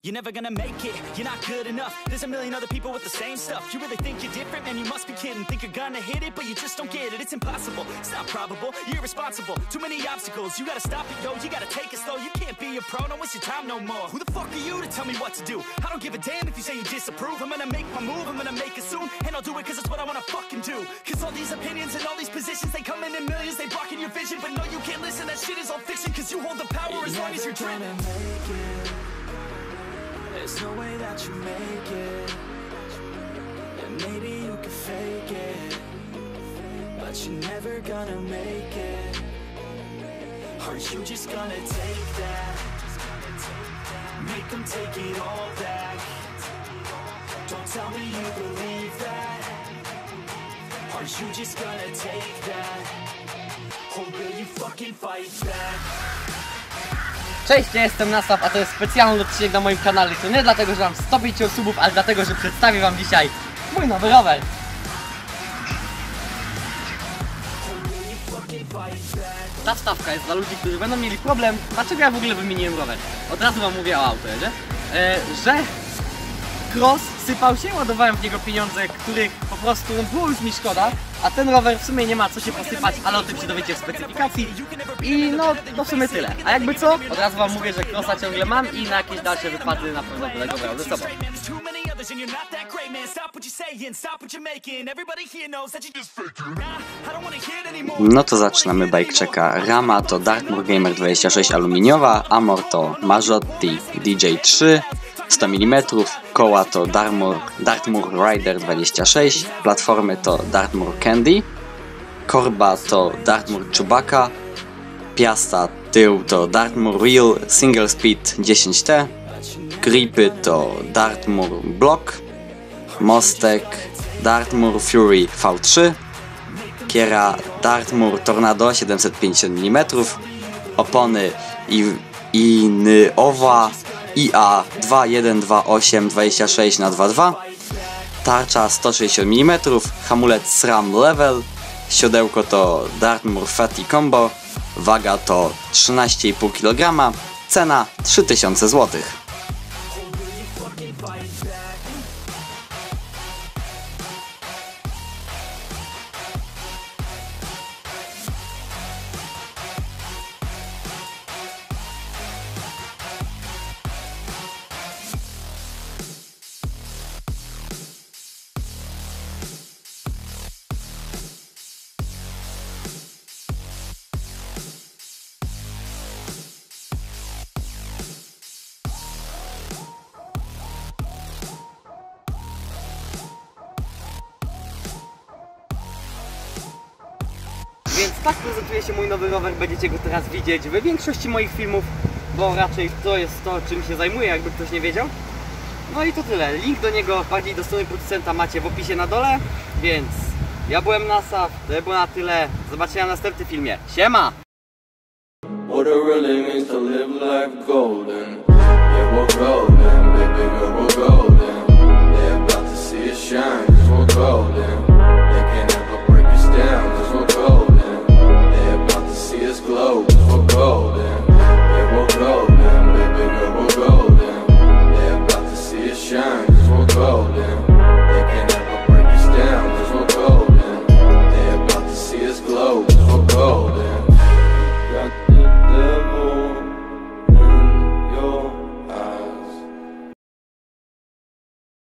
You're never gonna make it, you're not good enough. There's a million other people with the same stuff. You really think you're different? Man, you must be kidding. Think you're gonna hit it, but you just don't get it. It's impossible, it's not probable, you're irresponsible. Too many obstacles, you gotta stop it, yo. You gotta take it slow, you can't be a pro. Don't waste your time no more. Who the fuck are you to tell me what to do? I don't give a damn if you say you disapprove. I'm gonna make my move, I'm gonna make it soon. And I'll do it cause it's what I wanna fucking do. Cause all these opinions and all these positions, they come in millions, they blocking your vision. But no, you can't listen, that shit is all fiction. Cause you hold the power as long as you're dreaming. There's no way that you make it. And maybe you can fake it, but you're never gonna make it. Are you just gonna take that? Make them take it all back. Don't tell me you believe that. Are you just gonna take that? Or will you fucking fight back? Cześć, ja jestem Nasaf, a to jest specjalny odcinek na moim kanale. To nie dlatego, że mam 105 subów, ale dlatego, że przedstawię wam dzisiaj mój nowy rower. Ta wstawka jest dla ludzi, którzy będą mieli problem. Dlaczego ja w ogóle wymieniłem rower? Od razu wam mówię o auto, nie? Że cross sypał się, ładowałem w niego pieniądze, których po prostu było już mi szkoda. A ten rower w sumie nie ma co się posypać, ale o tym się dowiecie w specyfikacji. I no, to w sumie tyle. A jakby co, od razu wam mówię, że crossa ciągle mam i na jakieś dalsze wypady na pewno będę go brał ze sobą. No to zaczynamy bike checka. Rama to Dartmoor Gamer 26 aluminiowa, Amor to Majotti DJ3 100 mm, koła to Dartmoor Rider 26, platformy to Dartmoor Candy, korba to Dartmoor Chewbacca, piasta tył to Dartmoor Wheel Single Speed 10T, gripy to Dartmoor Block, mostek Dartmoor Fury V3, kiera Dartmoor Tornado 750 mm, opony Innova IA 2128 26×22, tarcza 160 mm, hamulec SRAM Level, siodełko to Dartmoor Fatty Combo, waga to 13,5 kg, cena 3000 zł. Więc tak prezentuje się mój nowy rower, będziecie go teraz widzieć we większości moich filmów, bo raczej to jest to, czym się zajmuję, jakby ktoś nie wiedział. No i to tyle. Link do niego, bardziej do strony producenta, macie w opisie na dole, więc ja byłem Nasaf, to było na tyle. Zobaczenia w następnym filmie. Siema! What it really means to live life golden. Yeah, we're golden, baby girl, we're golden. They're about to see us shine, 'cause we're golden.